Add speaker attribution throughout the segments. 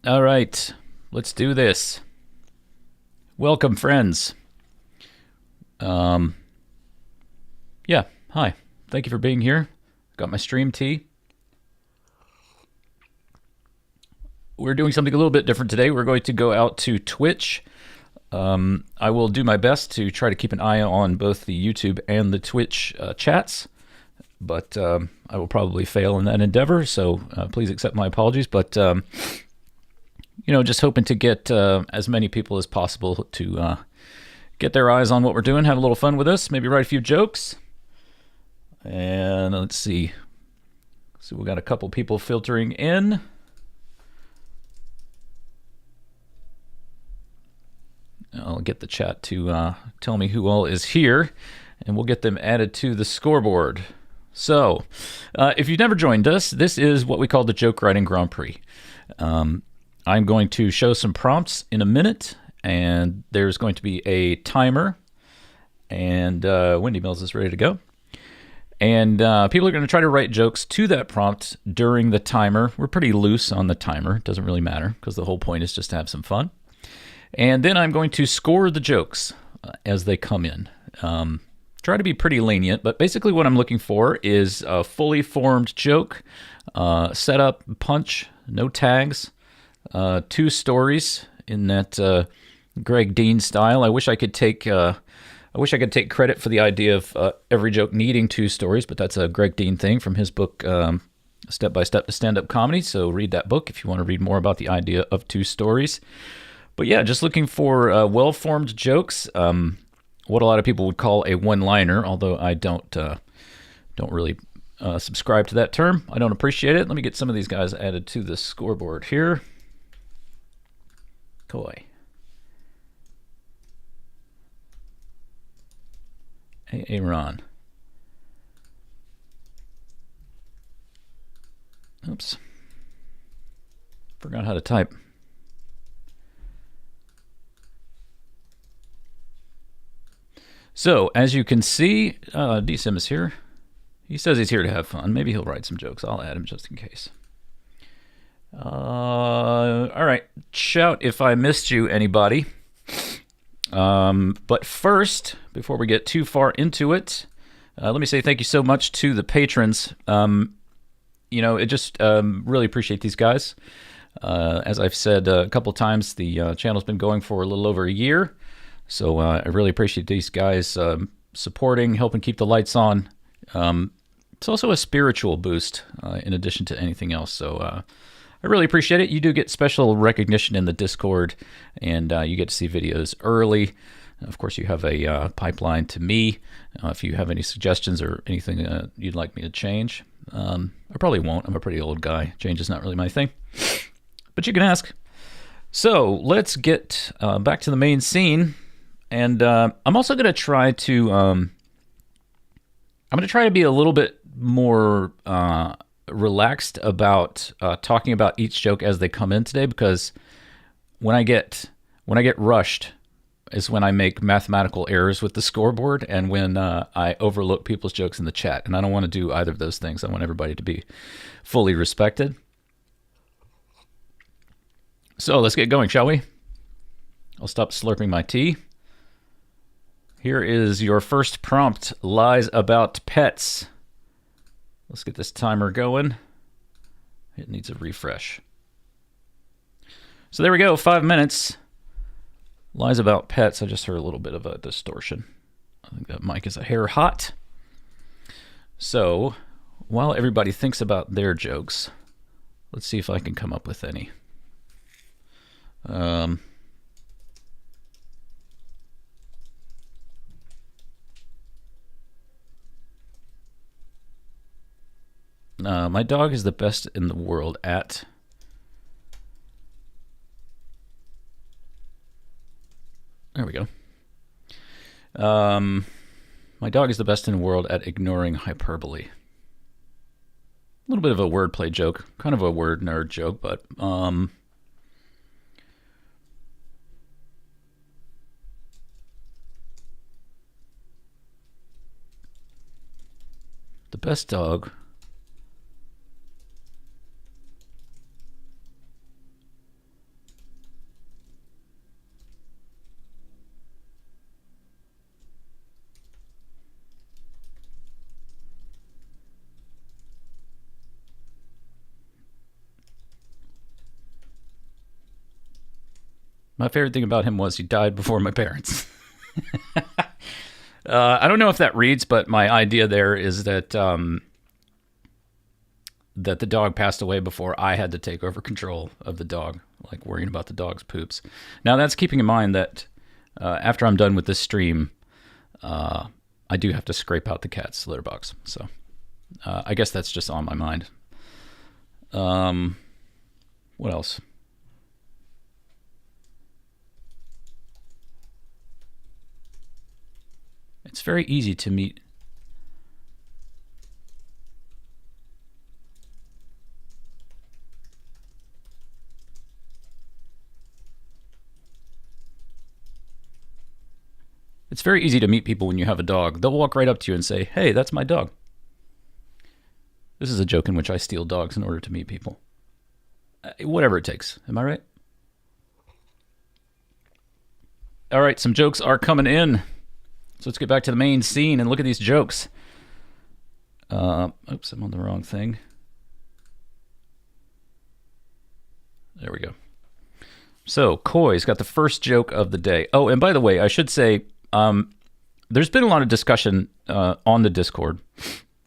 Speaker 1: All right, let's do this. Welcome, friends. Um, yeah, hi. Thank you for being here. Got my stream tea. We're doing something a little bit different today. We're going to go out to Twitch. I will do my best to try to keep an eye on both the YouTube and the Twitch chats, but I will probably fail in that endeavor, so please accept my apologies. But just hoping to get as many people as possible to get their eyes on what we're doing, have a little fun with us, maybe write a few jokes. And let's see. So we got a couple people filtering in. I'll get the chat to tell me who all is here, and we'll get them added to the scoreboard. So, if you've never joined us, this is what we call the Joke Writing Grand Prix. I'm going to show some prompts in a minute, and there's going to be a timer, and Wendy Mills is ready to go. And people are going to try to write jokes to that prompt during the timer. We're pretty loose on the timer. It doesn't really matter, because the whole point is just to have some fun. And then I'm going to score the jokes as they come in. Try to be pretty lenient, but basically what I'm looking for is a fully formed joke, setup, punch, no tags, 2 stories in that Greg Dean style. I wish I could take credit for the idea of every joke needing 2 stories, but that's a Greg Dean thing from his book, Step by Step to Stand-Up Comedy. So read that book if you want to read more about the idea of 2 stories. But yeah, just looking for well-formed jokes. What a lot of people would call a one-liner, although I don't really subscribe to that term. I don't appreciate it. Let me get some of these guys added to the scoreboard here. Coy. Hey, Aaron. Oops. Forgot how to type. So, as you can see, D-Sim is here. He says he's here to have fun. Maybe he'll write some jokes. I'll add him just in case. All right. Shout if I missed you, anybody. But first, before we get too far into it, let me say thank you so much to the patrons. It just really appreciate these guys. As I've said a couple times, the channel's been going for a little over a year. So I really appreciate these guys supporting, helping keep the lights on. It's also a spiritual boost in addition to anything else. So I really appreciate it. You do get special recognition in the Discord, and you get to see videos early. Of course, you have a pipeline to me if you have any suggestions or anything you'd like me to change. I probably won't. I'm a pretty old guy. Change is not really my thing. But you can ask. So let's get back to the main scene. And I'm also going to try to be a little bit more relaxed about talking about each joke as they come in today, because when I get rushed is when I make mathematical errors with the scoreboard and when I overlook people's jokes in the chat. And I don't want to do either of those things. I want everybody to be fully respected. So let's get going, shall we? I'll stop slurping my tea. Here is your first prompt, lies about pets. Let's get this timer going. It needs a refresh. So there we go, 5 minutes. Lies about pets. I just heard a little bit of a distortion. I think that mic is a hair hot. So while everybody thinks about their jokes, let's see if I can come up with any. My dog is the best in the world at... There we go. My dog is the best in the world at ignoring hyperbole. A little bit of a wordplay joke. Kind of a word nerd joke, but... The best dog... My favorite thing about him was he died before my parents. I don't know if that reads, but my idea there is that that the dog passed away before I had to take over control of the dog, like worrying about the dog's poops. Now, that's keeping in mind that after I'm done with this stream, I do have to scrape out the cat's litter box. So I guess that's just on my mind. What else? It's very easy to meet. It's very easy to meet people when you have a dog. They'll walk right up to you and say, "Hey, that's my dog." This is a joke in which I steal dogs in order to meet people. Whatever it takes. Am I right? All right, some jokes are coming in. So let's get back to the main scene and look at these jokes. Oops, I'm on the wrong thing. There we go. So Coy's got the first joke of the day. Oh, and by the way, I should say, there's been a lot of discussion on the Discord.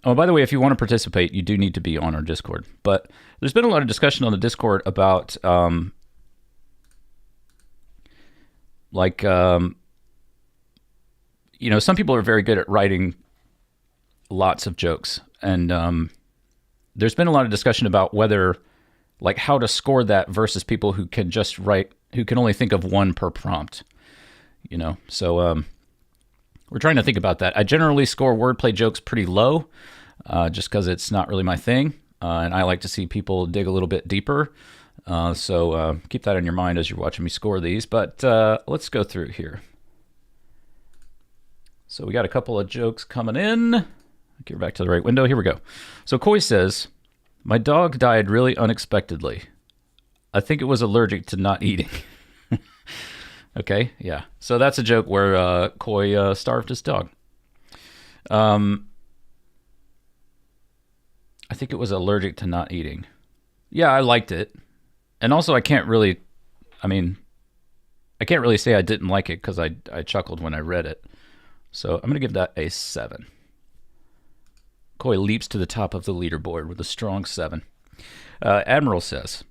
Speaker 1: Oh, by the way, if you want to participate, you do need to be on our Discord. But there's been a lot of discussion on the Discord about, some people are very good at writing lots of jokes. And there's been a lot of discussion about whether, like, how to score that versus people who can just write, who can only think of one per prompt. So we're trying to think about that. I generally score wordplay jokes pretty low, just because it's not really my thing, and I like to see people dig a little bit deeper. So keep that in your mind as you're watching me score these. But let's go through here. So we got a couple of jokes coming in. Get back to the right window. Here we go. So Coy says, "My dog died really unexpectedly. I think it was allergic to not eating." Okay, yeah. So that's a joke where Coy starved his dog. I think it was allergic to not eating. Yeah, I liked it. And also I can't really say I didn't like it because I chuckled when I read it. So I'm going to give that a 7. Coy leaps to the top of the leaderboard with a strong 7. Admiral says,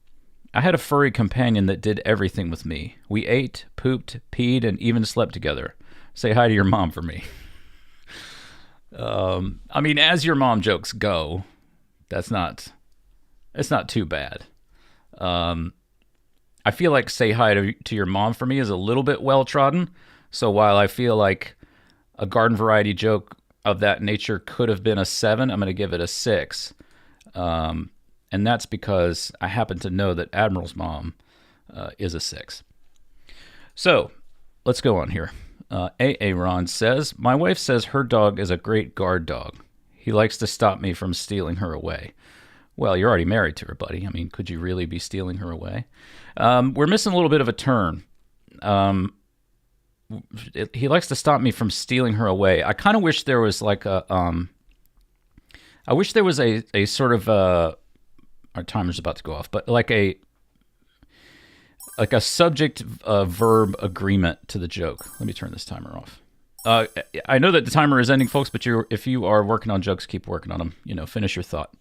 Speaker 1: "I had a furry companion that did everything with me. We ate, pooped, peed, and even slept together. Say hi to your mom for me." As your mom jokes go, it's not too bad. I feel like "say hi to your mom for me" is a little bit well-trodden. So while I feel like a garden variety joke of that nature could have been a 7, I'm going to give it a 6. And that's because I happen to know that Admiral's mom is a 6. So let's go on here. Aaron says, "My wife says her dog is a great guard dog. He likes to stop me from stealing her away." Well, you're already married to her, buddy. Could you really be stealing her away? We're missing a little bit of a turn. He likes to stop me from stealing her away. I kind of wish there was like a sort of our timer's about to go off, but like a subject verb agreement to the joke. Let me turn this timer off. I know that the timer is ending, folks, but if you are working on jokes, keep working on them. Finish your thought.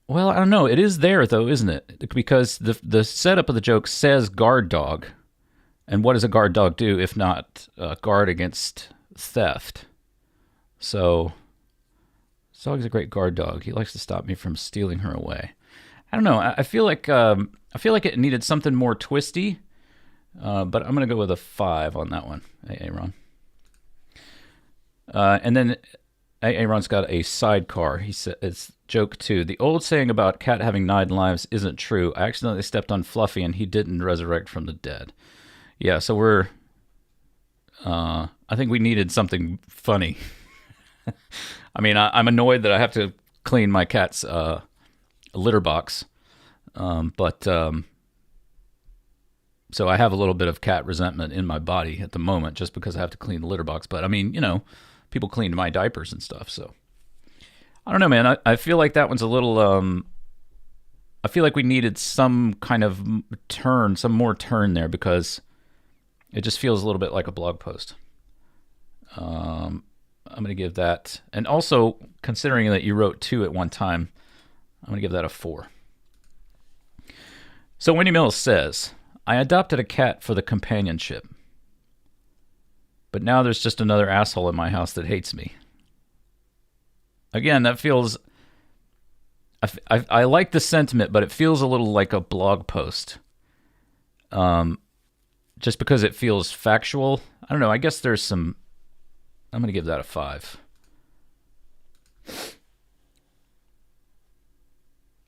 Speaker 1: Well, I don't know. It is there, though, isn't it? Because the setup of the joke says guard dog. And what does a guard dog do if not guard against theft? So, this dog's a great guard dog. He likes to stop me from stealing her away. I don't know. I feel like it needed something more twisty. But I'm going to go with a 5 on that one. Aaron. And then Aaron's got a sidecar. He said, it's joke 2. "The old saying about cat having 9 lives isn't true. I accidentally stepped on Fluffy and he didn't resurrect from the dead." Yeah, so we're... I think we needed something funny. I'm annoyed that I have to clean my cat's litter box. So I have a little bit of cat resentment in my body at the moment just because I have to clean the litter box. But, people cleaned my diapers and stuff, so... I don't know, man. I feel like that one's a little... I feel like we needed some kind of turn, some more turn there, because it just feels a little bit like a blog post. I'm going to give that, and also considering that you wrote 2 at one time, I'm going to give that a 4. So Wendy Mills says, I adopted a cat for the companionship, but now there's just another asshole in my house that hates me. Again, that feels... I like the sentiment, but it feels a little like a blog post. Just because it feels factual. I don't know. I guess there's some... I'm going to give that a 5.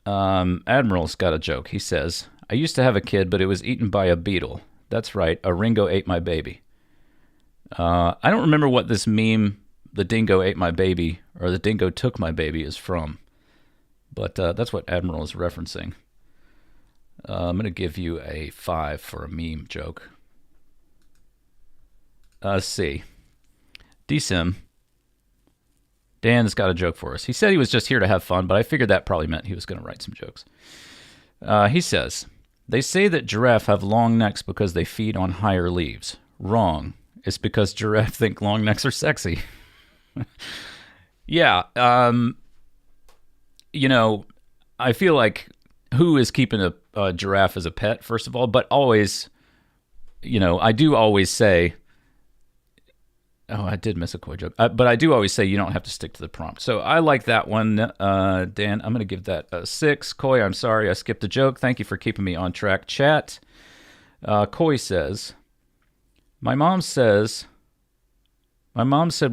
Speaker 1: Admiral's got a joke. He says, I used to have a kid, but it was eaten by a beetle. That's right. A Ringo ate my baby. I don't remember what this meme, the dingo ate my baby, or the dingo took my baby, is from. But that's what Admiral is referencing. I'm going to give you a 5 for a meme joke. Let's see. DSim. Dan's got a joke for us. He said he was just here to have fun, but I figured that probably meant he was going to write some jokes. He says, they say that giraffe have long necks because they feed on higher leaves. Wrong. It's because giraffe think long necks are sexy. Yeah. I feel like who is keeping a giraffe as a pet, first of all, but always, I do always say, oh, I did miss a koi joke, but I do always say you don't have to stick to the prompt. So I like that one, Dan. I'm going to give that a 6. Koi, I'm sorry I skipped a joke. Thank you for keeping me on track. Chat. Koi says, my mom said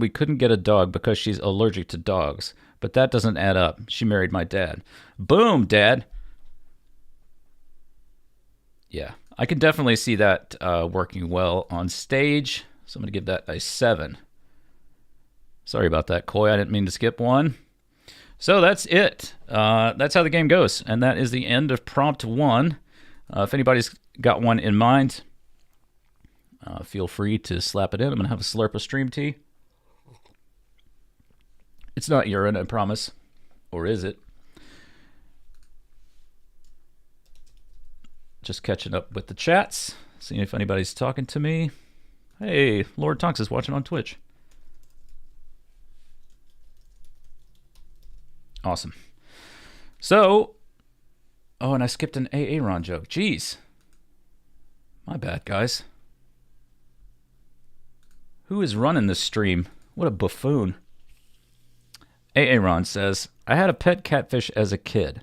Speaker 1: we couldn't get a dog because she's allergic to dogs, but that doesn't add up. She married my dad. Boom, Dad. Yeah, I can definitely see that working well on stage. So I'm going to give that a 7. Sorry about that, Koi. I didn't mean to skip one. So that's it. That's how the game goes. And that is the end of prompt 1. If anybody's got one in mind, feel free to slap it in. I'm going to have a slurp of stream tea. It's not urine, I promise. Or is it? Just catching up with the chats. Seeing if anybody's talking to me. Hey, Lord Tonks is watching on Twitch. Awesome. So, oh, and I skipped an Aaron joke. Jeez. My bad, guys. Who is running this stream? What a buffoon. Aaron says, I had a pet catfish as a kid.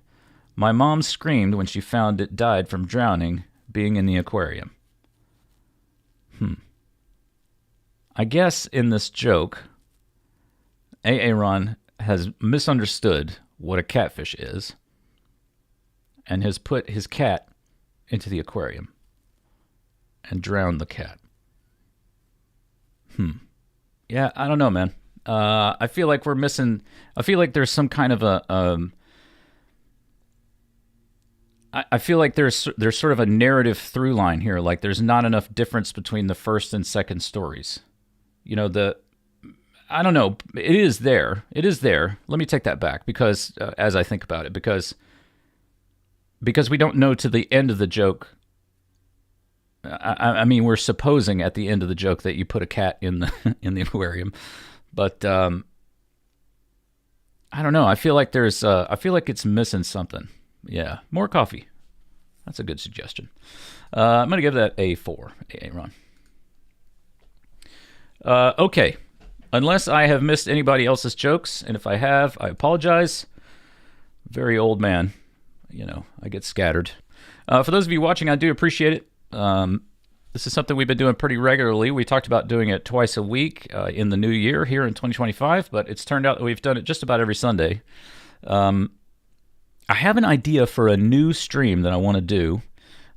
Speaker 1: My mom screamed when she found it died from drowning, being in the aquarium. I guess in this joke, Aaron has misunderstood what a catfish is and has put his cat into the aquarium and drowned the cat. Yeah, I don't know, man. I feel like we're missing... I feel like there's some kind of a... I feel like there's sort of a narrative through line here. Like there's not enough difference between the first and second stories. I don't know. It is there. It is there. Let me take that back because as I think about it, because we don't know to the end of the joke. I mean, we're supposing at the end of the joke that you put a cat in the aquarium, but I don't know. I feel like I feel like it's missing something. Yeah, more coffee. That's a good suggestion. I'm gonna give that a 4. Aaron. Okay. Unless I have missed anybody else's jokes, and if I have, I apologize. Very old man. I get scattered. For those of you watching, I do appreciate it. This is something we've been doing pretty regularly. We talked about doing it twice a week in the new year here in 2025, but it's turned out that we've done it just about every Sunday. I have an idea for a new stream that I want to do.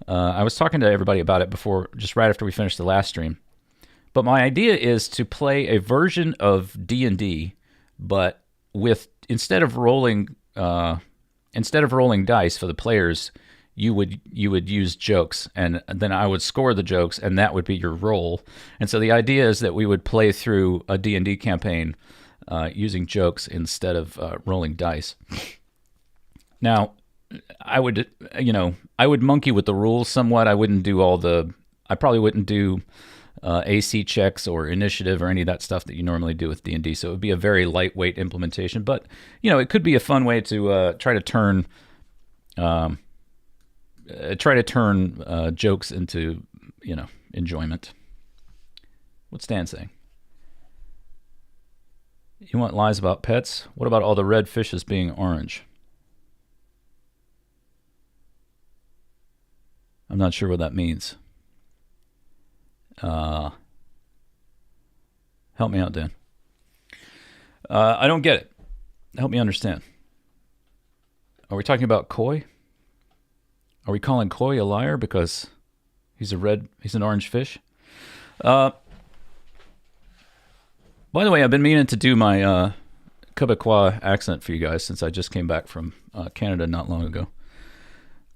Speaker 1: I was talking to everybody about it before, just right after we finished the last stream. But my idea is to play a version of D&D, but with instead of rolling dice for the players, you would use jokes, and then I would score the jokes, and that would be your roll. And so the idea is that we would play through a D&D campaign using jokes instead of rolling dice. Now, I would, I would monkey with the rules somewhat. I probably wouldn't do AC checks or initiative or any of that stuff that you normally do with D&D. So it would be a very lightweight implementation. But, it could be a fun way to try to turn jokes into, enjoyment. What's Dan saying? You want lies about pets? What about all the red fishes being orange? I'm not sure what that means. Help me out, Dan. I don't get it. Help me understand. Are we talking about Koi? Are we calling Koi a liar because he's an orange fish? By the way, I've been meaning to do my Quebecois accent for you guys since I just came back from Canada not long ago.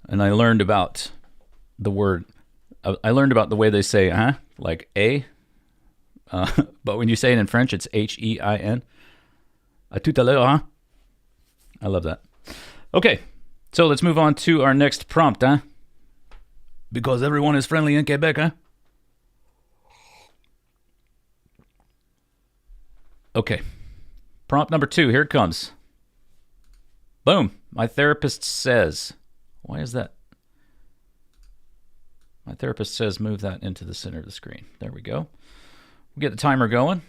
Speaker 1: And I learned about the word, I learned about the way they say, like A. But when you say it in French, it's H-E-I-N. À tout à l'heure, huh? I love that. Okay, so let's move on to our next prompt, huh? Because everyone is friendly in Quebec, huh? Okay, prompt number 2, here it comes. Boom, my therapist says. Why is that? My therapist says move that into the center of the screen. There we go. We'll get the timer going.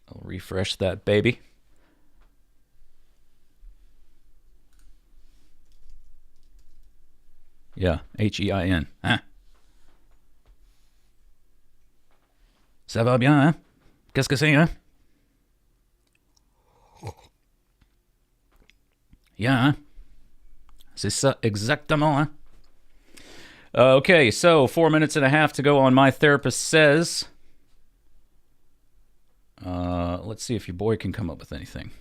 Speaker 1: I'll refresh that baby. Yeah, H-E-I-N. Huh? Ça va bien, hein? Qu'est-ce que c'est, hein? Yeah, hein? C'est ça exactement, hein? Okay, so 4 minutes and a half to go on My Therapist Says. Let's see if your boy can come up with anything.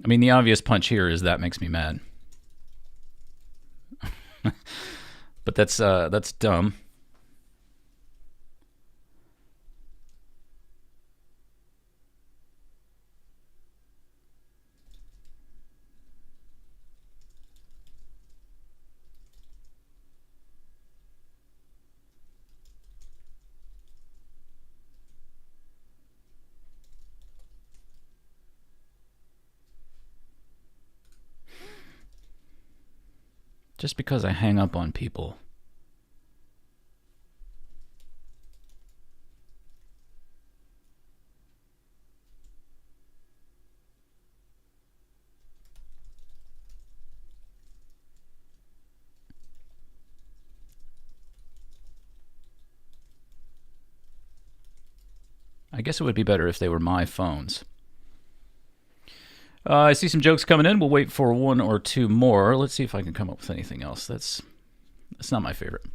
Speaker 1: I mean, the obvious punch here is that makes me mad. But that's dumb. Just because I hang up on people. I guess it would be better if they were my phones. I see some jokes coming in. We'll wait for 1 or 2 more. Let's see if I can come up with anything else. That's not my favorite.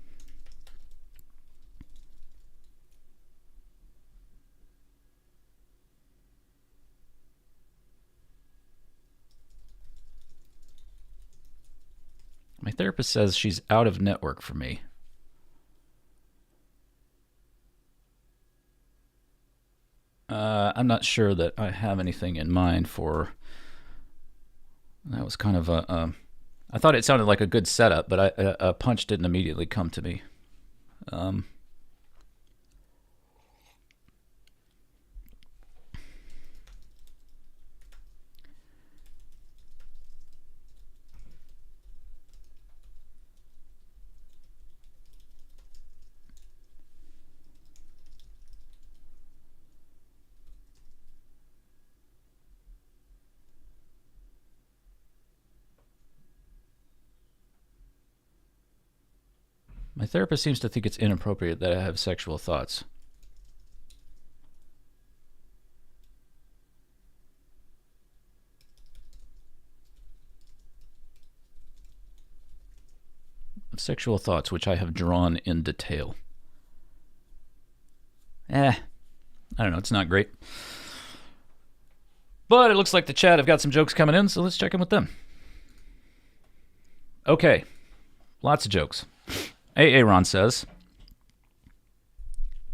Speaker 1: My therapist says she's out of network for me. I'm not sure that I have anything in mind for. That was kind of a. I thought it sounded like a good setup, but a punch didn't immediately come to me. My therapist seems to think it's inappropriate that I have sexual thoughts. Sexual thoughts which I have drawn in detail. I don't know, it's not great. But it looks like the chat have got some jokes coming in, so let's check in with them. Okay, lots of jokes. Aaron says,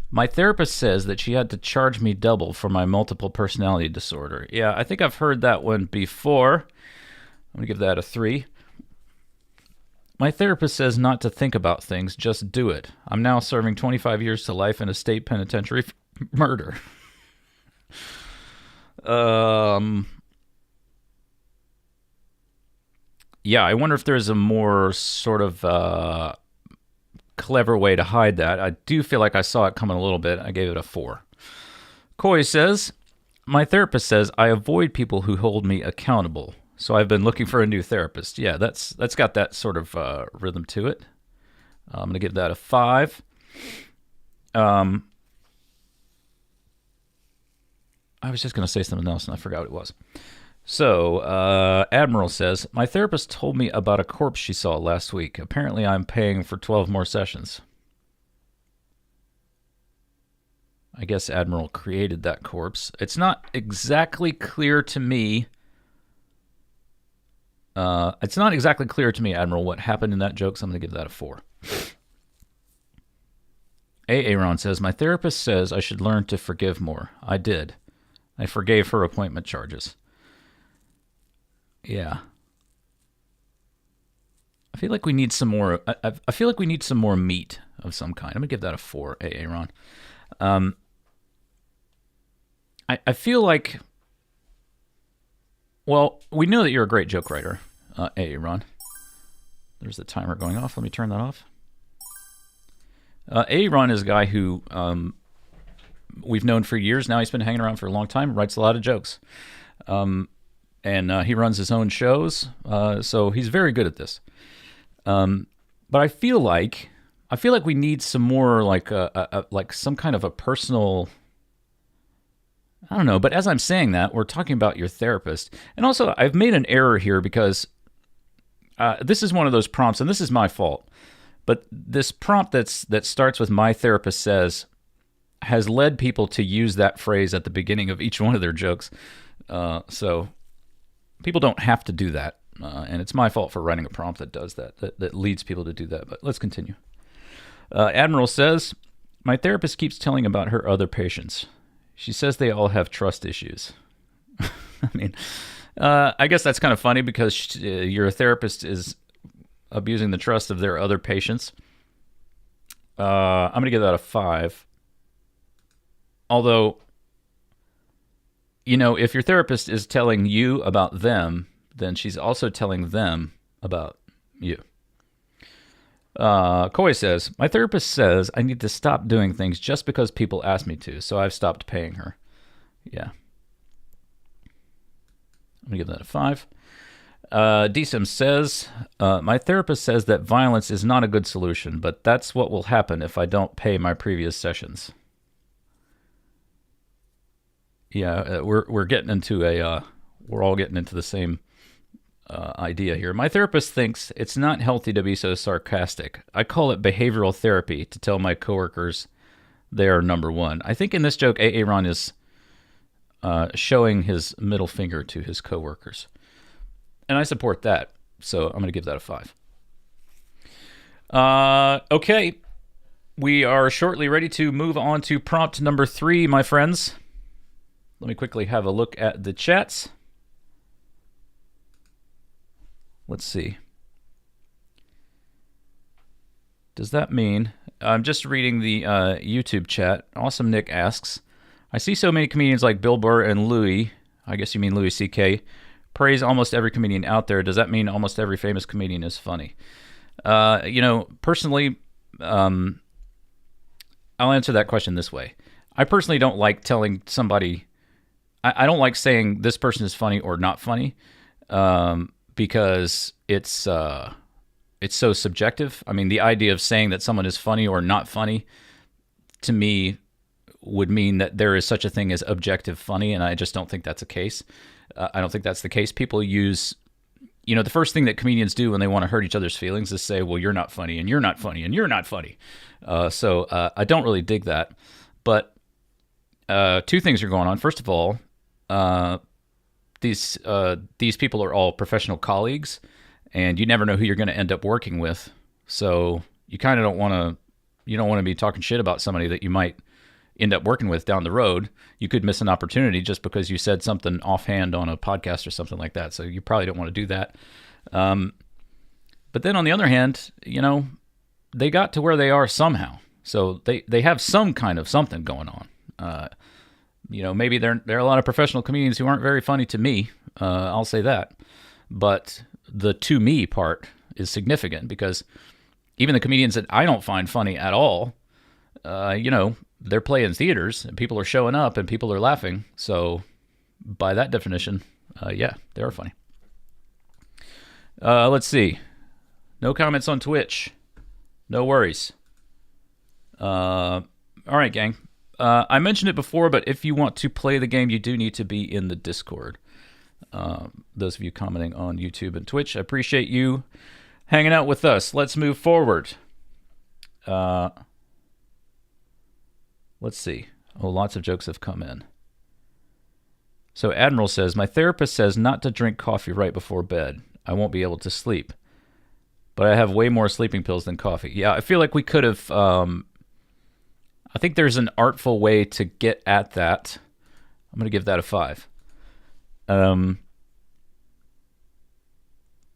Speaker 1: my therapist says that she had to charge me double for my multiple personality disorder. Yeah, I think I've heard that one before. I'm going to give that a 3. My therapist says not to think about things, just do it. I'm now serving 25 years to life in a state penitentiary for murder. Yeah, I wonder if there's a more sort of clever way to hide that. I do feel like I saw it coming a little bit. I gave it a 4. Coy says, my therapist says I avoid people who hold me accountable. So I've been looking for a new therapist. Yeah, that's got that sort of rhythm to it. I'm going to give that a 5. I was just going to say something else, and I forgot what it was. So, Admiral says, my therapist told me about a corpse she saw last week. Apparently, I'm paying for 12 more sessions. I guess Admiral created that corpse. It's not exactly clear to me. Admiral, what happened in that joke, so I'm going to give that a 4. Aaron says, my therapist says I should learn to forgive more. I did. I forgave her appointment charges. Yeah. I feel like we need some more. I feel like we need some more meat of some kind. I'm going to give that a 4, Aaron. I feel like, well, we know that you're a great joke writer, Aaron. There's the timer going off. Let me turn that off. Aaron is a guy who we've known for years now. He's been hanging around for a long time, writes a lot of jokes. And he runs his own shows, so he's very good at this. But I feel like we need some more like some kind of a personal, I don't know, but as I'm saying that, we're talking about your therapist. And also, I've made an error here because this is one of those prompts, and this is my fault. But this prompt that starts with my therapist says has led people to use that phrase at the beginning of each one of their jokes. So people don't have to do that. And it's my fault for writing a prompt that does that leads people to do that. But let's continue. Admiral says, my therapist keeps telling about her other patients. She says they all have trust issues. I mean, I guess that's kind of funny because your therapist is abusing the trust of their other patients. I'm going to give that a 5. Although, you know, if your therapist is telling you about them, then she's also telling them about you. Coy says, my therapist says I need to stop doing things just because people ask me to, so I've stopped paying her. Yeah. I'm going to give that a 5. DSIM says, my therapist says that violence is not a good solution, but that's what will happen if I don't pay my previous sessions. Yeah, we're getting into we're all getting into the same idea here. My therapist thinks it's not healthy to be so sarcastic. I call it behavioral therapy to tell my coworkers they are number one. I think in this joke, Aaron is showing his middle finger to his coworkers. And I support that, so I'm going to give that a 5. Okay, we are shortly ready to move on to prompt number 3, my friends. Let me quickly have a look at the chats. Let's see. Does that mean... I'm just reading the YouTube chat. Awesome Nick asks, I see so many comedians like Bill Burr and Louis, I guess you mean Louis C.K., praise almost every comedian out there. Does that mean almost every famous comedian is funny? Personally, I'll answer that question this way. I personally don't like telling somebody... I don't like saying this person is funny or not funny because it's so subjective. I mean, the idea of saying that someone is funny or not funny, to me, would mean that there is such a thing as objective funny, and I just don't think that's the case. I don't think that's the case. People use, the first thing that comedians do when they want to hurt each other's feelings is say, well, you're not funny, and you're not funny, and you're not funny. So I don't really dig that. But 2 things are going on. First of all, these people are all professional colleagues, and you never know who you're going to end up working with. So you kind of don't want to be talking shit about somebody that you might end up working with down the road. You could miss an opportunity just because you said something offhand on a podcast or something like that. So you probably don't want to do that. But then on the other hand, they got to where they are somehow. So they have some kind of something going on. Maybe there are a lot of professional comedians who aren't very funny to me. I'll say that. But the to me part is significant because even the comedians that I don't find funny at all, they're playing theaters and people are showing up and people are laughing. So by that definition, yeah, they are funny. Let's see. No comments on Twitch. No worries. All right, gang. I mentioned it before, but if you want to play the game, you do need to be in the Discord. Those of you commenting on YouTube and Twitch, I appreciate you hanging out with us. Let's move forward. Let's see. Oh, lots of jokes have come in. So Admiral says, my therapist says not to drink coffee right before bed. I won't be able to sleep. But I have way more sleeping pills than coffee. Yeah, I feel like we could have... I think there's an artful way to get at that. I'm going to give that a 5.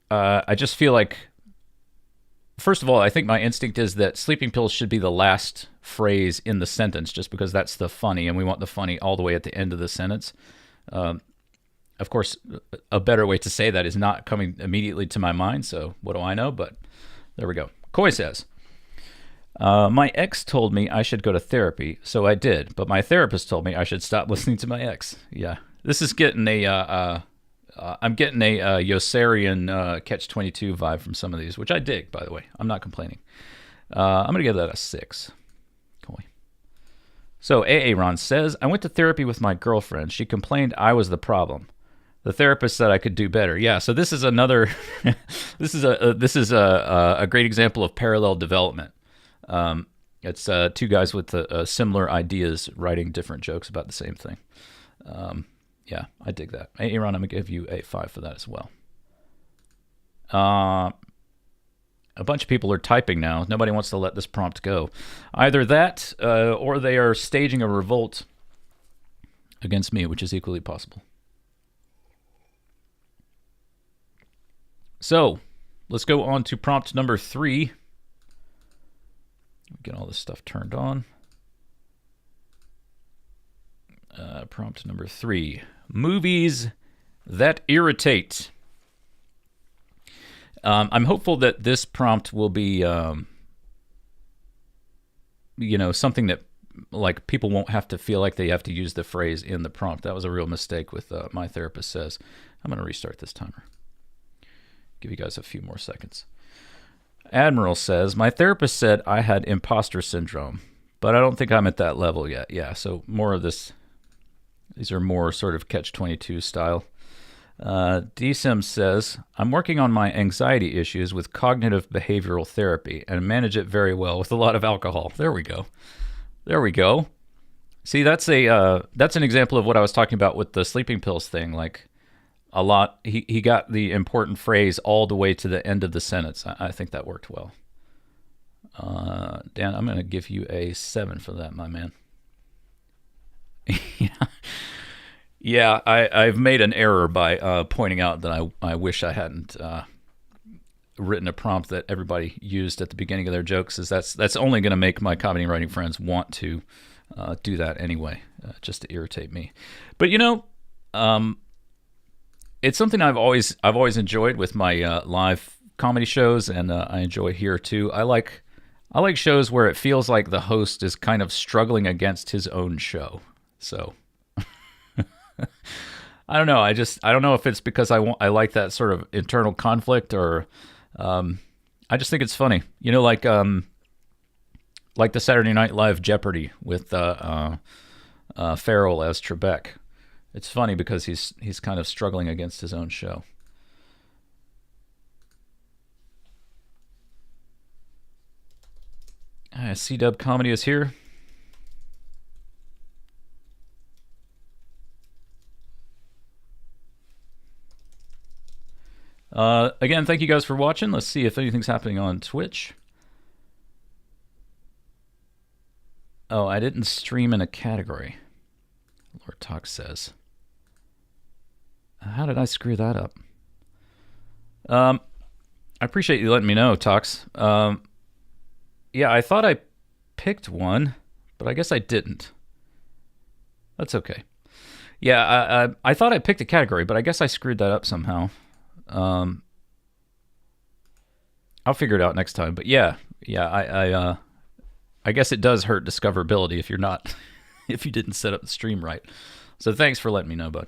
Speaker 1: I just feel like... First of all, I think my instinct is that sleeping pills should be the last phrase in the sentence just because that's the funny, and we want the funny all the way at the end of the sentence. Of course, a better way to say that is not coming immediately to my mind, so what do I know? But there we go. Coy says, my ex told me I should go to therapy, so I did, but my therapist told me I should stop listening to my ex. Yeah, this is getting I'm getting a Yossarian Catch-22 vibe from some of these, which I dig, by the way. I'm not complaining. I'm going to give that a 6. Coy. So Aaron says, I went to therapy with my girlfriend. She complained I was the problem. The therapist said I could do better. Yeah, so this is another. this is a great example of parallel development. It's two guys with similar ideas writing different jokes about the same thing. Yeah, I dig that. Aaron, I'm gonna give you a 5 for that as well. A bunch of people are typing now. Nobody wants to let this prompt go. Either that, or they are staging a revolt against me, which is equally possible. So, let's go on to prompt number 3. Get all this stuff turned on. Prompt number 3. Movies that irritate. I'm hopeful that this prompt will be, something that like people won't have to feel like they have to use the phrase in the prompt. That was a real mistake with my therapist says. I'm going to restart this timer. Give you guys a few more seconds. Admiral says, my therapist said I had imposter syndrome, but I don't think I'm at that level yet. Yeah, so more of this. These are more sort of Catch-22 style. DSIM says, I'm working on my anxiety issues with cognitive behavioral therapy and manage it very well with a lot of alcohol. There we go. There we go. See, that's an example of what I was talking about with the sleeping pills thing. Like, a lot, he got the important phrase all the way to the end of the sentence. I think that worked well. Dan, I'm going to give you a 7 for that, my man. Yeah, I've made an error by pointing out that I wish I hadn't written a prompt that everybody used at the beginning of their jokes. Is that's only going to make my comedy writing friends want to do that anyway, just to irritate me. But it's something I've always enjoyed with my live comedy shows, and I enjoy here too. I like shows where it feels like the host is kind of struggling against his own show. So I don't know. I don't know if it's because I like that sort of internal conflict, or I just think it's funny. Like the Saturday Night Live Jeopardy with Farrell as Trebek. It's funny because he's kind of struggling against his own show. C-Dub Comedy is here. Again, thank you guys for watching. Let's see if anything's happening on Twitch. Oh, I didn't stream in a category, Lord Talk says. How did I screw that up? I appreciate you letting me know, Tox. Yeah, I thought I picked one, but I guess I didn't. That's okay. Yeah, I thought I picked a category, but I guess I screwed that up somehow. I'll figure it out next time. But yeah, I guess it does hurt discoverability if you're not, if you didn't set up the stream right. So thanks for letting me know, bud.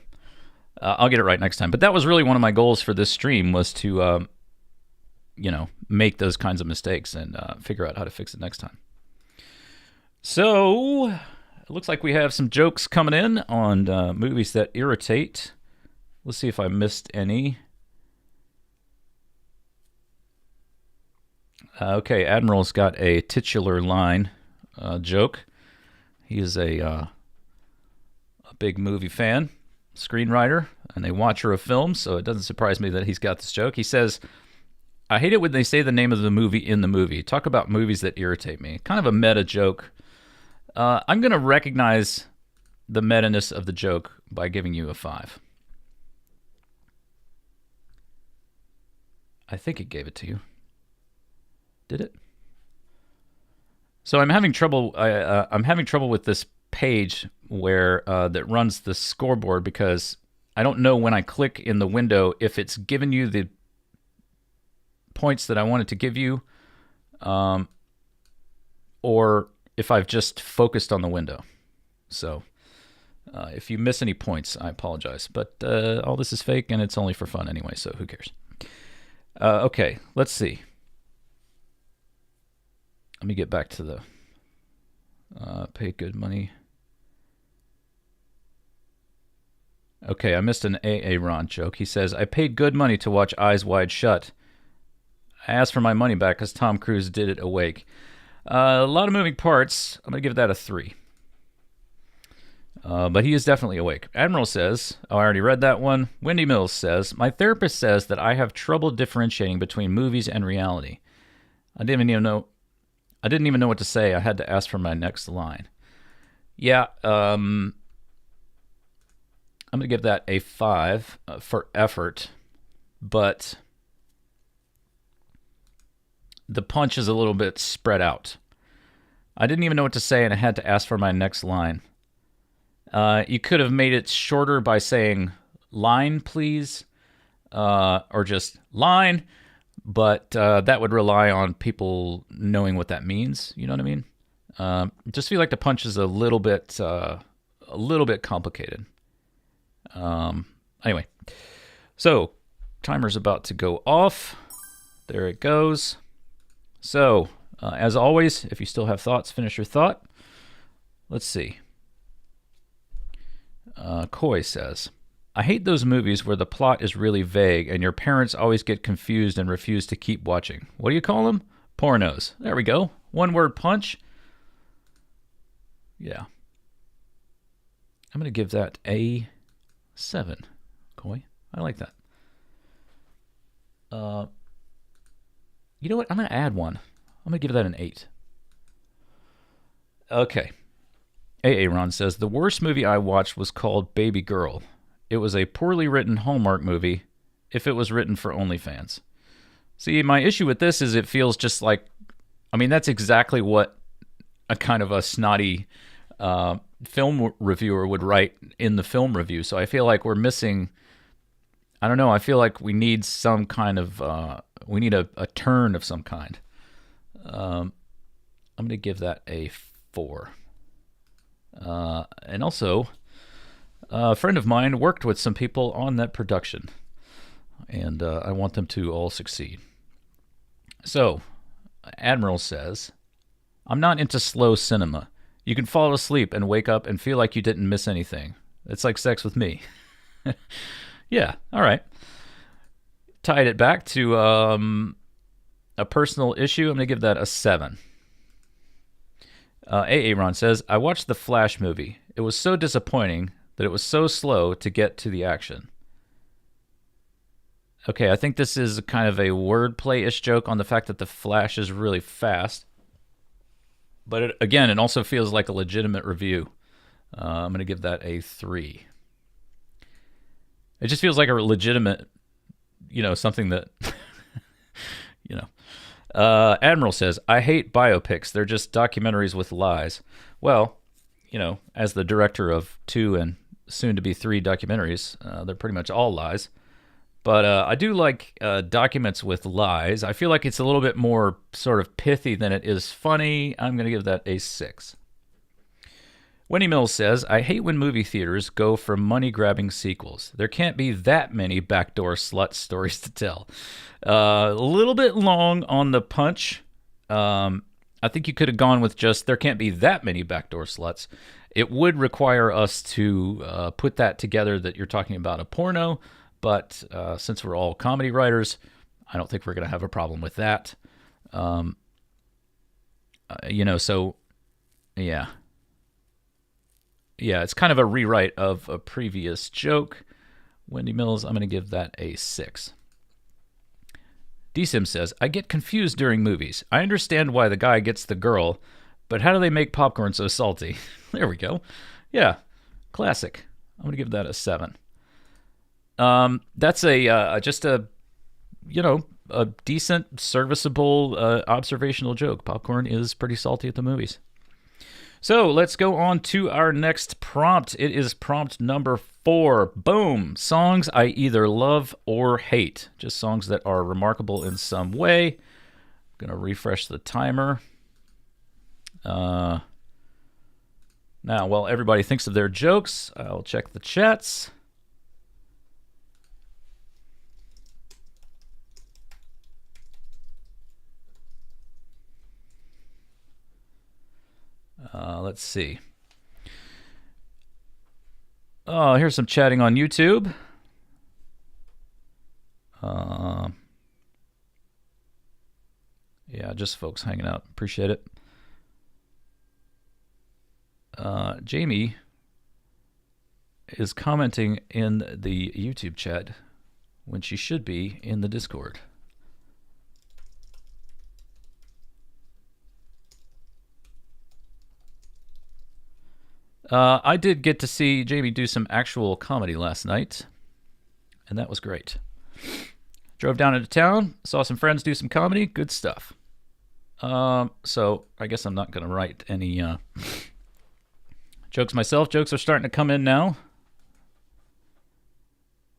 Speaker 1: I'll get it right next time. But that was really one of my goals for this stream, was to, make those kinds of mistakes and figure out how to fix it next time. So it looks like we have some jokes coming in on movies that irritate. Let's see if I missed any. Okay, Admiral's got a titular line joke. He is a big movie fan, screenwriter, and a watcher of films, so it doesn't surprise me that he's got this joke. He says, I hate it when they say the name of the movie in the movie. Talk about movies that irritate me. Kind of a meta joke. I'm going to recognize the meta-ness of the joke by giving you a 5. I think it gave it to you. Did it? So I'm having trouble. I'm having trouble with this page where that runs the scoreboard, because I don't know when I click in the window if it's given you the points that I wanted to give you, or if I've just focused on the window. So if you miss any points, I apologize. But all this is fake, and it's only for fun anyway, so who cares? Okay, let's see. Let me get back to the pay good money. Okay, I missed an Ron joke. He says, I paid good money to watch Eyes Wide Shut. I asked for my money back because Tom Cruise did it awake. A lot of moving parts. I'm going to give that a 3. But he is definitely awake. Admiral says, oh, I already read that one. Wendy Mills says, my therapist says that I have trouble differentiating between movies and reality. I didn't even know what to say. I had to ask for my next line. Yeah, I'm going to give that a 5 for effort, but the punch is a little bit spread out. I didn't even know what to say, and I had to ask for my next line. You could have made it shorter by saying, line, please, or just line, but that would rely on people knowing what that means. You know what I mean? Just feel like the punch is a little bit complicated. Anyway, so timer's about to go off. There it goes. So, as always, if you still have thoughts, finish your thought. Let's see. Coy says, I hate those movies where the plot is really vague and your parents always get confused and refuse to keep watching. What do you call them? Pornos. There we go. One word punch. Yeah. I'm going to give that a 7. Coy. I like that. You know what? I'm going to add one. I'm going to give that an 8. Okay. Ron says, the worst movie I watched was called Baby Girl. It was a poorly written Hallmark movie if it was written for OnlyFans. See, my issue with this is it feels just like, I mean, that's exactly what a kind of a snotty film reviewer would write in the film review. So I feel like we're missing, I don't know, I feel like we need some kind of, we need a turn of some kind. I'm going to give that a 4. And also, a friend of mine worked with some people on that production, and I want them to all succeed. So, Admiral says, I'm not into slow cinema. You can fall asleep and wake up and feel like you didn't miss anything. It's like sex with me. Yeah, all right. Tied it back to a personal issue. I'm going to give that a 7. Ron says, I watched the Flash movie. It was so disappointing that it was so slow to get to the action. Okay, I think this is kind of a wordplay-ish joke on the fact that the Flash is really fast. But again, it also feels like a legitimate review. I'm going to give that a 3. It just feels like a legitimate, something that, you know. Admiral says, I hate biopics. They're just documentaries with lies. Well, as the director of 2 and soon to be 3 documentaries, they're pretty much all lies. But I do like documents with lies. I feel like it's a little bit more sort of pithy than it is funny. I'm going to give that a 6. Wendy Mills says, I hate when movie theaters go for money-grabbing sequels. There can't be that many backdoor slut stories to tell. A little bit long on the punch. I think you could have gone with just, there can't be that many backdoor sluts. It would require us to put that together that you're talking about a porno, but since we're all comedy writers, I don't think we're going to have a problem with that. So, yeah. Yeah, it's kind of a rewrite of a previous joke. Wendy Mills, I'm going to give that a 6. DSim says, I get confused during movies. I understand why the guy gets the girl, but how do they make popcorn so salty? There we go. Yeah, classic. I'm going to give that a 7. That's just a decent, serviceable, observational joke. Popcorn is pretty salty at the movies. So let's go on to our next prompt. It is prompt number 4. Boom. Songs I either love or hate. Just songs that are remarkable in some way. I'm going to refresh the timer. Now, while everybody thinks of their jokes, I'll check the chats. Let's see. Oh, here's some chatting on YouTube. Yeah, just folks hanging out. Appreciate it. Jamie is commenting in the YouTube chat when she should be in the Discord. I did get to see Jamie do some actual comedy last night, and that was great. Drove down into town, saw some friends do some comedy. Good stuff. So I guess I'm not going to write any jokes myself. Jokes are starting to come in now.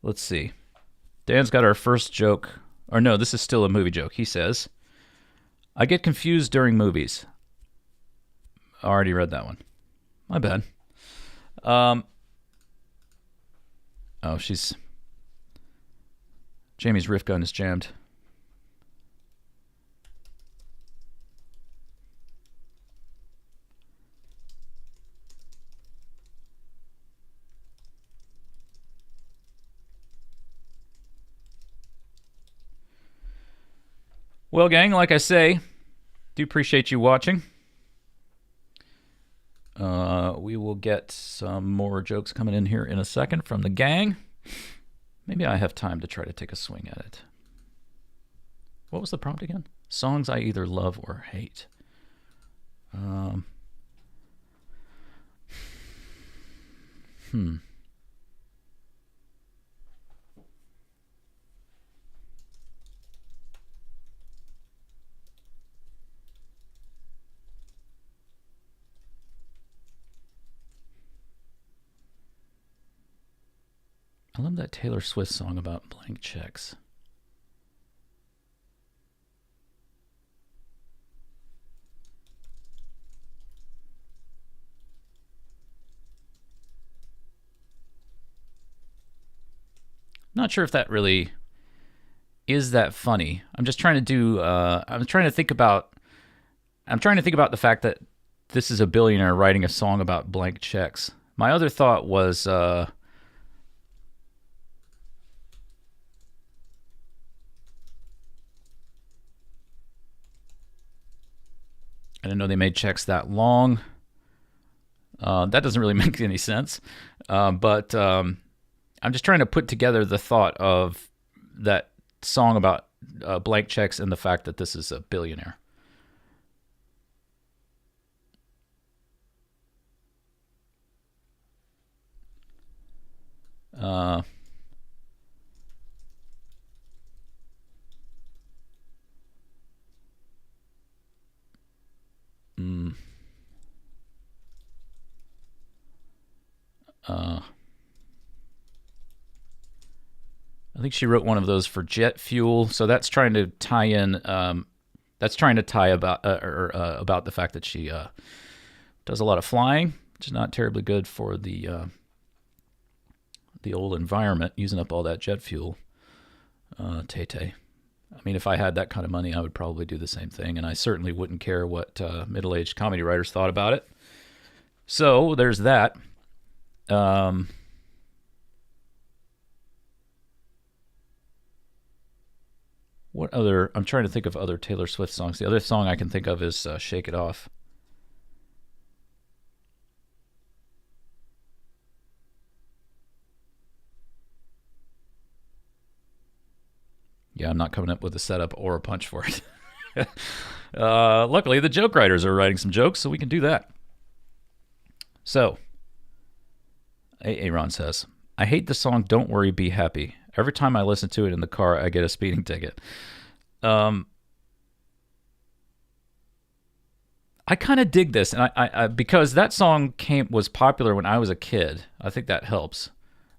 Speaker 1: Let's see. Dan's got our first joke. Or no, this is still a movie joke. He says, I get confused during movies. I already read that one. My bad. Jamie's riff gun is jammed. Well, gang, like I say, do appreciate you watching. We will get some more jokes coming in here in a second from the gang. Maybe I have time to try to take a swing at it. What was the prompt again? Songs I either love or hate. I love that Taylor Swift song about blank checks. Not sure if that really is that funny. I'm just trying to do. I'm trying to think about the fact that this is a billionaire writing a song about blank checks. My other thought was. I didn't know they made checks that long. That doesn't really make any sense. But I'm just trying to put together the thought of that song about blank checks and the fact that this is a billionaire. I think she wrote one of those for jet fuel, so that's trying to tie in. That's trying to tie about about the fact that she does a lot of flying, which is not terribly good for the old environment, using up all that jet fuel. Tay-Tay. I mean, if I had that kind of money, I would probably do the same thing, and I certainly wouldn't care what middle-aged comedy writers thought about it. So there's that. What other? I'm trying to think of other Taylor Swift songs. The other song I can think of is "Shake It Off." Yeah, I'm not coming up with a setup or a punch for it. Luckily, the joke writers are writing some jokes, so we can do that. So, Aaron says, I hate the song Don't Worry, Be Happy. Every time I listen to it in the car, I get a speeding ticket. I kind of dig this, and I because that song was popular when I was a kid. I think that helps.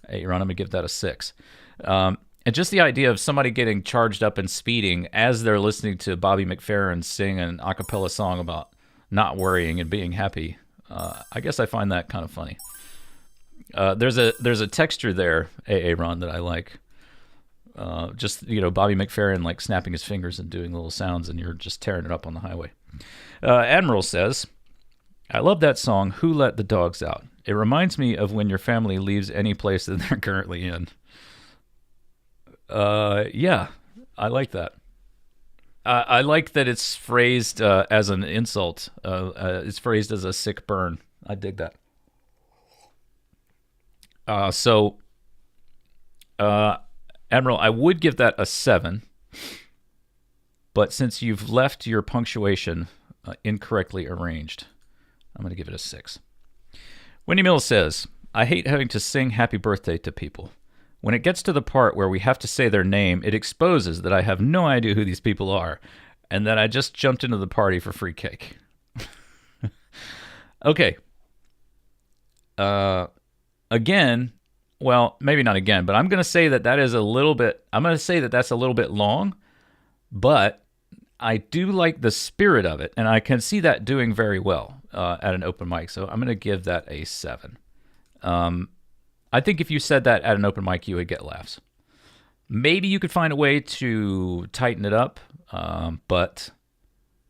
Speaker 1: Aaron, I'm going to give that a 6. And just the idea of somebody getting charged up and speeding as they're listening to Bobby McFerrin sing an a cappella song about not worrying and being happy, I guess I find that kind of funny. There's a texture there, Aaron, that I like. Just, Bobby McFerrin like snapping his fingers and doing little sounds, and you're just tearing it up on the highway. Admiral says, I love that song, Who Let the Dogs Out? It reminds me of when your family leaves any place that they're currently in. Yeah, I like that. I like that it's phrased as an insult. It's phrased as a sick burn. I dig that. Admiral, I would give that a 7, but since you've left your punctuation incorrectly arranged, I'm going to give it a 6. Wendy Mills says, I hate having to sing happy birthday to people. When it gets to the part where we have to say their name, it exposes that I have no idea who these people are, and that I just jumped into the party for free cake. Okay. Again, well, maybe not again, but I'm going to say that that's a little bit long, but I do like the spirit of it, and I can see that doing very well at an open mic, so I'm going to give that a 7. I think if you said that at an open mic, you would get laughs. Maybe you could find a way to tighten it up, but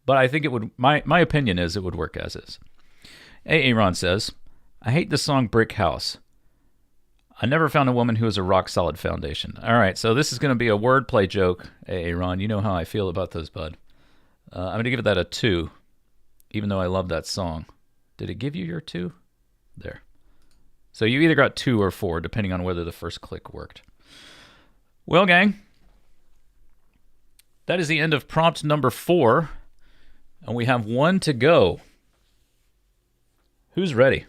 Speaker 1: I think it would. My opinion is it would work as is. Aaron says, I hate the song Brick House. I never found a woman who has a rock-solid foundation. All right, so this is going to be a wordplay joke. Aaron, you know how I feel about those, bud. I'm going to give that a 2, even though I love that song. Did it give you your 2? There. So you either got 2 or 4, depending on whether the first click worked. Well, gang, that is the end of prompt number 4, and we have 1 to go. Who's ready?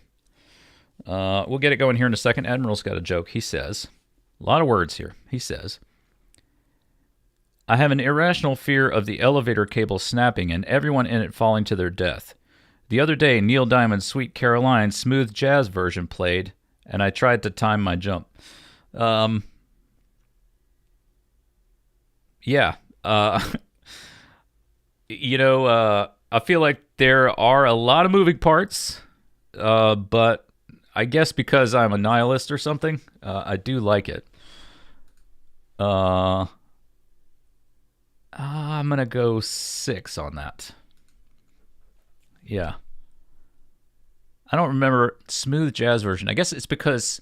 Speaker 1: We'll get it going here in a second. Admiral's got a joke. He says, a lot of words here. He says, I have an irrational fear of the elevator cable snapping and everyone in it falling to their death. The other day, Neil Diamond's Sweet Caroline smooth jazz version played, and I tried to time my jump. Yeah. I feel like there are a lot of moving parts, but I guess because I'm a nihilist or something, I do like it. I'm going to go 6 on that. Yeah. I don't remember smooth jazz version. I guess it's the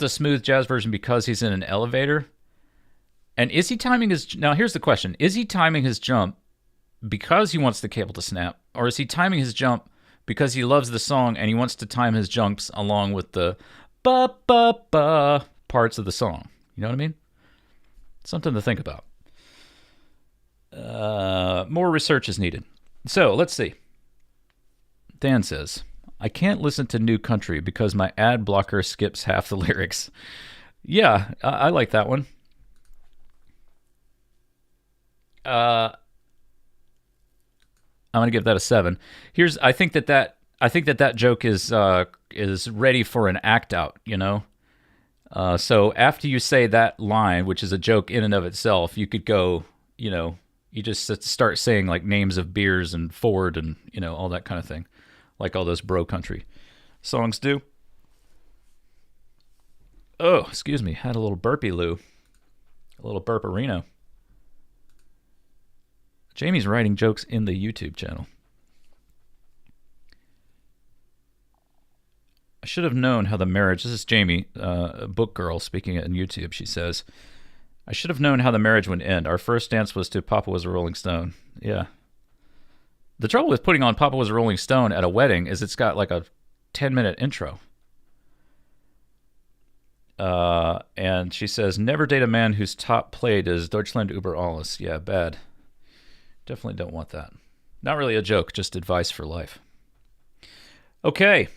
Speaker 1: smooth jazz version because he's in an elevator. And is he timing his... Now, here's the question. Is he timing his jump because he wants the cable to snap? Or is he timing his jump because he loves the song and he wants to time his jumps along with the ba-ba-ba parts of the song? You know what I mean? Something to think about. More research is needed. So let's see. Dan says, I can't listen to New Country because my ad blocker skips half the lyrics. Yeah, I like that one. I'm gonna give that a 7. I think that joke is ready for an act out. So after you say that line, which is a joke in and of itself, you could go, you just start saying like names of beers and Ford and all that kind of thing, like all those bro country songs do. Oh, excuse me, had a little burpee loo, a little burperino. Jamie's writing jokes in the YouTube channel. I should have known how the marriage. This is Jamie, a book girl, speaking on YouTube. She says, I should have known how the marriage would end. Our first dance was to Papa Was a Rolling Stone. Yeah. The trouble with putting on Papa Was a Rolling Stone at a wedding is it's got like a 10-minute intro. And she says, never date a man whose top plate is Deutschland über alles. Yeah, bad. Definitely don't want that. Not really a joke, just advice for life. Okay.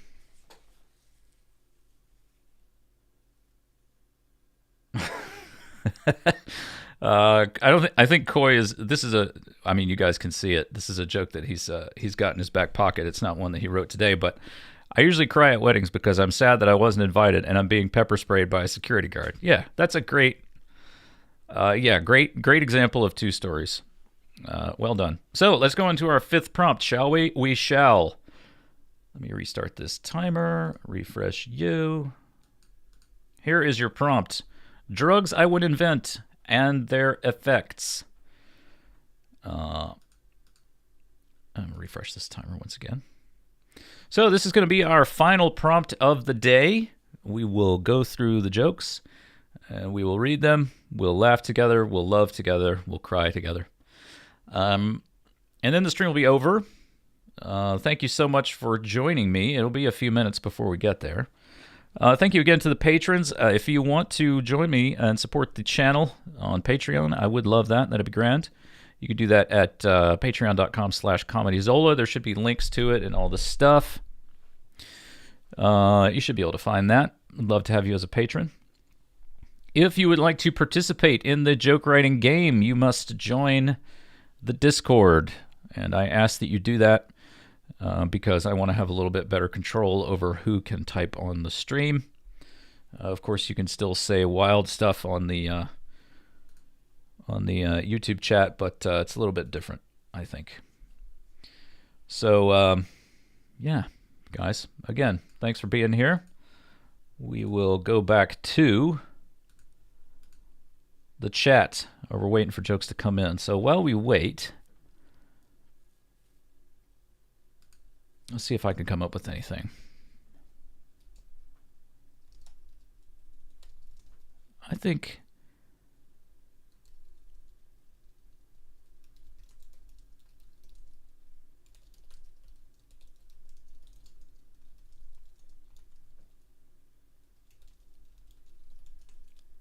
Speaker 1: I think Coy is. This is a. I mean, you guys can see it. This is a joke that he's got in his back pocket. It's not one that he wrote today, but I usually cry at weddings because I'm sad that I wasn't invited and I'm being pepper sprayed by a security guard. Yeah, that's a great. Great example of 2 stories. Well done. So let's go into our 5th prompt, shall we? We shall. Let me restart this timer. Refresh you. Here is your prompt. Drugs I would invent and their effects. I'm going to refresh this timer once again. So this is going to be our final prompt of the day. We will go through the jokes, and we will read them. We'll laugh together. We'll love together. We'll cry together. And then the stream will be over. Thank you so much for joining me. It'll be a few minutes before we get there. Thank you again to the patrons. If you want to join me and support the channel on Patreon, I would love that. That'd be grand. You can do that at patreon.com/comedyzola. There should be links to it and all the stuff. You should be able to find that. I'd love to have you as a patron. If you would like to participate in the joke writing game, you must join the Discord. And I ask that you do that because I want to have a little bit better control over who can type on the stream. Of course, you can still say wild stuff on the YouTube chat, but it's a little bit different, I think. So, yeah, guys, again, thanks for being here. We will go back to the chat. We're waiting for jokes to come in. So while we wait, let's see if I can come up with anything. I think